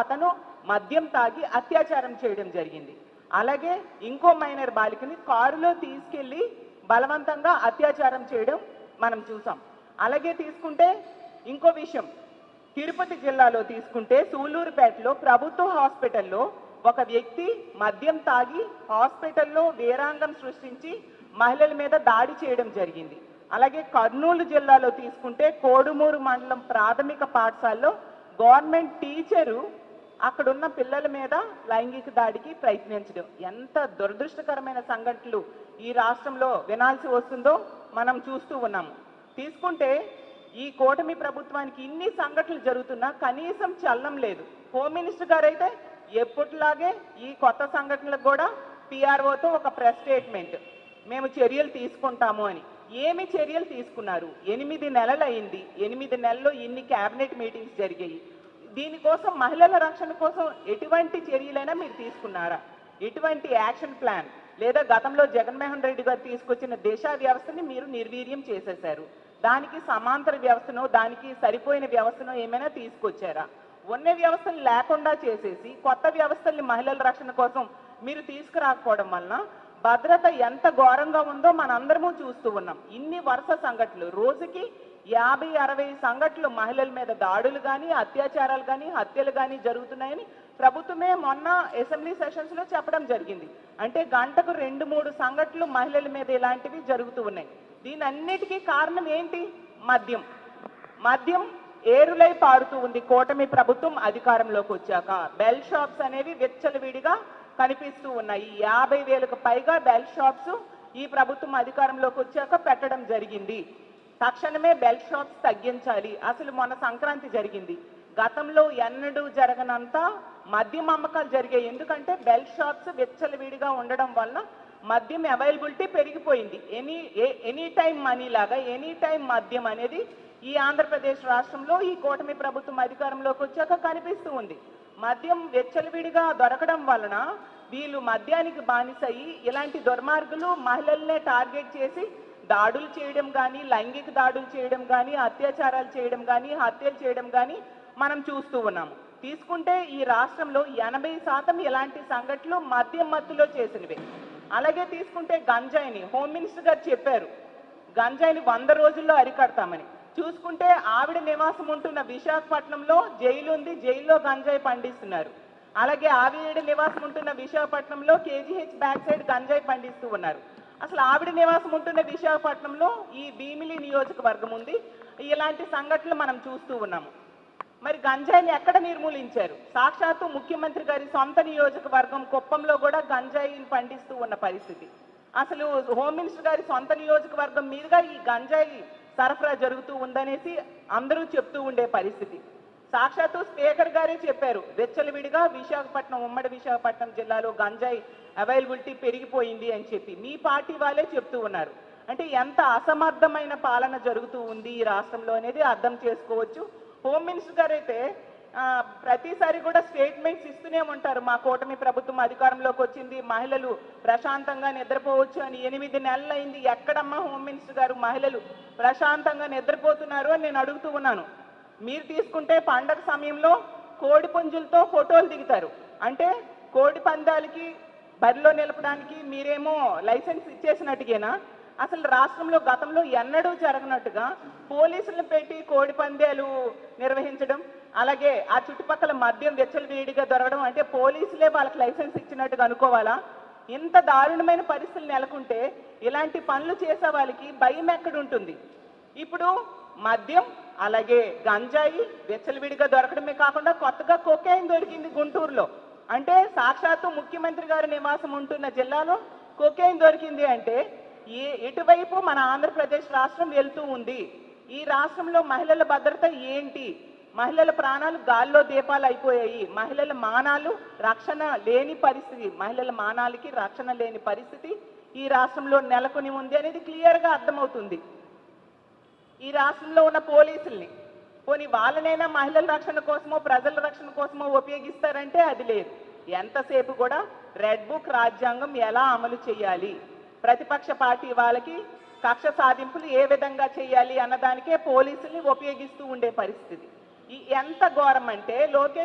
అతను మద్యం తాగి అత్యాచారం చేయడం జరిగింది. అలాగే ఇంకో మైనర్ బాలికని కారులో తీసుకెళ్లి బలవంతంగా అత్యాచారం చేయడం మనం చూసాం. అలాగే తీసుకుంటే ఇంకో విషయం, తిరుపతి జిల్లాలో తీసుకుంటే సూలూరుపేటలో ప్రభుత్వ హాస్పిటల్లో ఒక వ్యక్తి మద్యం తాగి హాస్పిటల్లో వీరాంగం సృష్టించి మహిళల మీద దాడి చేయడం జరిగింది. అలాగే కర్నూలు జిల్లాలో తీసుకుంటే కోడుమూరు మండలం ప్రాథమిక పాఠశాలలో గవర్నమెంట్ టీచరు అక్కడున్న పిల్లల మీద లైంగిక దాడికి ప్రయత్నించడం. ఎంత దురదృష్టకరమైన సంఘటనలు ఈ రాష్ట్రంలో వినాల్సి వస్తుందో మనం చూస్తూ ఉన్నాము. తీసుకుంటే ఈ కూటమి ప్రభుత్వానికి ఇన్ని సంఘటనలు జరుగుతున్నా కనీసం చలనం లేదు. హోమ్ మినిస్టర్ గారు అయితే ఎప్పటిలాగే ఈ కొత్త సంఘటనలకు కూడా పిఆర్ఓతో ఒక ప్రెస్ స్టేట్మెంట్, మేము చర్యలు తీసుకుంటాము అని. ఏమి చర్యలు తీసుకున్నారు? 8 నెలలు అయింది. 8 నెలల్లో ఇన్ని క్యాబినెట్ మీటింగ్స్ జరిగాయి. దీనికోసం మహిళల రక్షణ కోసం ఎటువంటి చర్యలైనా మీరు తీసుకున్నారా? ఎటువంటి యాక్షన్ ప్లాన్ లేదా గతంలో జగన్మోహన్ రెడ్డి గారు తీసుకొచ్చిన దిశ వ్యవస్థని మీరు నిర్వీర్యం చేసేశారు. దానికి సమాంతర వ్యవస్థనో దానికి సరిపోయిన వ్యవస్థనో ఏమైనా తీసుకొచ్చారా? ఉన్న వ్యవస్థలు లేకుండా చేసేసి కొత్త వ్యవస్థల్ని మహిళల రక్షణ కోసం మీరు తీసుకురాకపోవడం వలన భద్రత ఎంత ఘోరంగా ఉందో మనందరము చూస్తూ ఉన్నాం. ఇన్ని వరుస సంఘటనలు, రోజుకి 50-60 సంఘటనలు మహిళల మీద దాడులు కానీ అత్యాచారాలు కానీ హత్యలు కానీ జరుగుతున్నాయని ప్రభుత్వమే మొన్న అసెంబ్లీ సెషన్స్లో చెప్పడం జరిగింది. అంటే గంటకు 2-3 సంఘటనలు మహిళల మీద ఇలాంటివి జరుగుతూ ఉన్నాయి. దీనన్నిటికీ కారణం ఏంటి? మద్యం ఏరులై పారుతూ ఉంది. కూటమి ప్రభుత్వం అధికారంలోకి వచ్చాక బెల్ షాప్స్ అనేవి విచ్చలవిడిగా కనిపిస్తూ ఉన్నాయి. 50,000కు పైగా బెల్ షాప్స్ ఈ ప్రభుత్వం అధికారంలోకి వచ్చాక పెట్టడం జరిగింది. తక్షణమే బెల్ షాప్స్ తగ్గించాలి. అసలు మొన్న సంక్రాంతి జరిగింది, గతంలో ఎన్నడూ జరగనంత మద్యం అమ్మకాలు జరిగాయి. ఎందుకంటే బెల్ షాప్స్ విచ్చలవిడిగా ఉండడం వల్ల మద్యం అవైలబిలిటీ పెరిగిపోయింది. ఎనీ టైం మనీ లాగా ఎనీ టైం మద్యం అనేది ఈ ఆంధ్రప్రదేశ్ రాష్ట్రంలో ఈ కూటమి ప్రభుత్వం అధికారంలోకి వచ్చాక కనిపిస్తూ ఉంది. మద్యం వెచ్చలవిడిగా దొరకడం వలన వీళ్ళు మద్యానికి బానిసయ్యి ఇలాంటి దుర్మార్గులు మహిళల్నే టార్గెట్ చేసి దాడులు చేయడం కానీ, లైంగిక దాడులు చేయడం కానీ, అత్యాచారాలు చేయడం కానీ, హత్యలు చేయడం కానీ మనం చూస్తూ ఉన్నాము. తీసుకుంటే ఈ రాష్ట్రంలో 80% ఇలాంటి సంఘటనలు మద్యం మత్తులో చేసినవే. అలాగే తీసుకుంటే గంజాయిని హోమ్ మినిస్టర్ గారు చెప్పారు, గంజాయిని 100 రోజుల్లో అరికడతామని. చూసుకుంటే ఆవిడ నివాసం ఉంటున్న విశాఖపట్నంలో జైలు ఉంది, జైల్లో గంజాయి పండిస్తున్నారు. అలాగే ఆవిడ నివాసం ఉంటున్న విశాఖపట్నంలో కేజీహెచ్ బ్యాక్ సైడ్ గంజాయి పండిస్తూ ఉన్నారు. అసలు ఆవిడ నివాసం ఉంటున్న విశాఖపట్నంలో ఈ భీమిలి నియోజకవర్గం ఉంది. ఇలాంటి సంఘటనలు మనం చూస్తూ ఉన్నాము. మరి గంజాయిని ఎక్కడ నిర్మూలించారు? సాక్షాత్తు ముఖ్యమంత్రి గారి సొంత నియోజకవర్గం కుప్పంలో కూడా గంజాయిని పండిస్తూ ఉన్న పరిస్థితి. అసలు హోమ్ మినిస్టర్ గారి సొంత నియోజకవర్గం మీదుగా ఈ గంజాయి సరఫరా జరుగుతూ ఉందనేసి అందరూ చెప్తూ ఉండే పరిస్థితి. సాక్షాత్తు స్పీకర్ గారే చెప్పారు, వెచ్చలవిడిగా విశాఖపట్నం, ఉమ్మడి విశాఖపట్నం జిల్లాలో గంజాయి అవైలబిలిటీ పెరిగిపోయింది అని చెప్పి మీ పార్టీ వాళ్ళే చెప్తూ ఉన్నారు. అంటే ఎంత అసమర్థమైన పాలన జరుగుతూ ఉంది ఈ రాష్ట్రంలో అనేది అర్థం చేసుకోవచ్చు. హోమ్ మినిస్టర్ గారు అయితే ప్రతిసారి కూడా స్టేట్మెంట్స్ ఇస్తూనే ఉంటారు, మా కూటమి ప్రభుత్వం అధికారంలోకి వచ్చింది, మహిళలు ప్రశాంతంగా నిద్రపోవచ్చు అని. 8 నెలలు అయింది, ఎక్కడమ్మా హోమ్ మినిస్టర్ గారు మహిళలు ప్రశాంతంగా నిద్రపోతున్నారు అని నేను అడుగుతూ ఉన్నాను. మీరు తీసుకుంటే పండగ సమయంలో కోడి పుంజులతో ఫోటోలు దిగుతారు. అంటే కోడి పందాలకి బరిలో నిలపడానికి మీరేమో లైసెన్స్ ఇచ్చేసినట్టుగేనా? అసలు రాష్ట్రంలో గతంలో ఎన్నడూ జరగనట్టుగా పోలీసులను పెట్టి కోడి పందాలు నిర్వహించడం, అలాగే ఆ చుట్టుపక్కల మద్యం వెచ్చలవిడిగా దొరకడం, అంటే పోలీసులే వాళ్ళకి లైసెన్స్ ఇచ్చినట్టుగా అనుకోవాలా? ఇంత దారుణమైన పరిస్థితులు నెలకొంటే ఇలాంటి పనులు చేసే వాళ్ళకి భయం ఎక్కడుంటుంది? ఇప్పుడు మద్యం అలాగే గంజాయి వెచ్చలవిడిగా దొరకడమే కాకుండా కొత్తగా కొకైన్ దొరికింది గుంటూరులో. అంటే సాక్షాత్తు ముఖ్యమంత్రి గారి నివాసం ఉంటున్న జిల్లాలో కొకైన్ దొరికింది అంటే ఎటువైపు మన ఆంధ్రప్రదేశ్ రాష్ట్రం వెళ్తూ ఉంది? ఈ రాష్ట్రంలో మహిళల భద్రత ఏంటి? మహిళల ప్రాణాలు గాల్లో దీపాలు అయిపోయాయి. మహిళల మానాలు రక్షణ లేని పరిస్థితి, మహిళల మానాలకి రక్షణ లేని పరిస్థితి ఈ రాష్ట్రంలో నెలకొని ఉంది అనేది క్లియర్గా అర్థమవుతుంది. ఈ రాష్ట్రంలో ఉన్న పోలీసుల్ని పోనీ వాళ్ళనైనా మహిళల రక్షణ కోసమో ప్రజల రక్షణ కోసమో ఉపయోగిస్తారంటే అది లేదు. ఎంతసేపు కూడా రెడ్ బుక్ రాజ్యాంగం ఎలా అమలు చేయాలి, ప్రతిపక్ష పార్టీ వాళ్ళకి కక్ష సాధింపులు ఏ విధంగా చేయాలి అన్నదానికే పోలీసుల్ని ఉపయోగిస్తూ ఉండే పరిస్థితి. ఎంత ఘోరం అంటే లోకేష్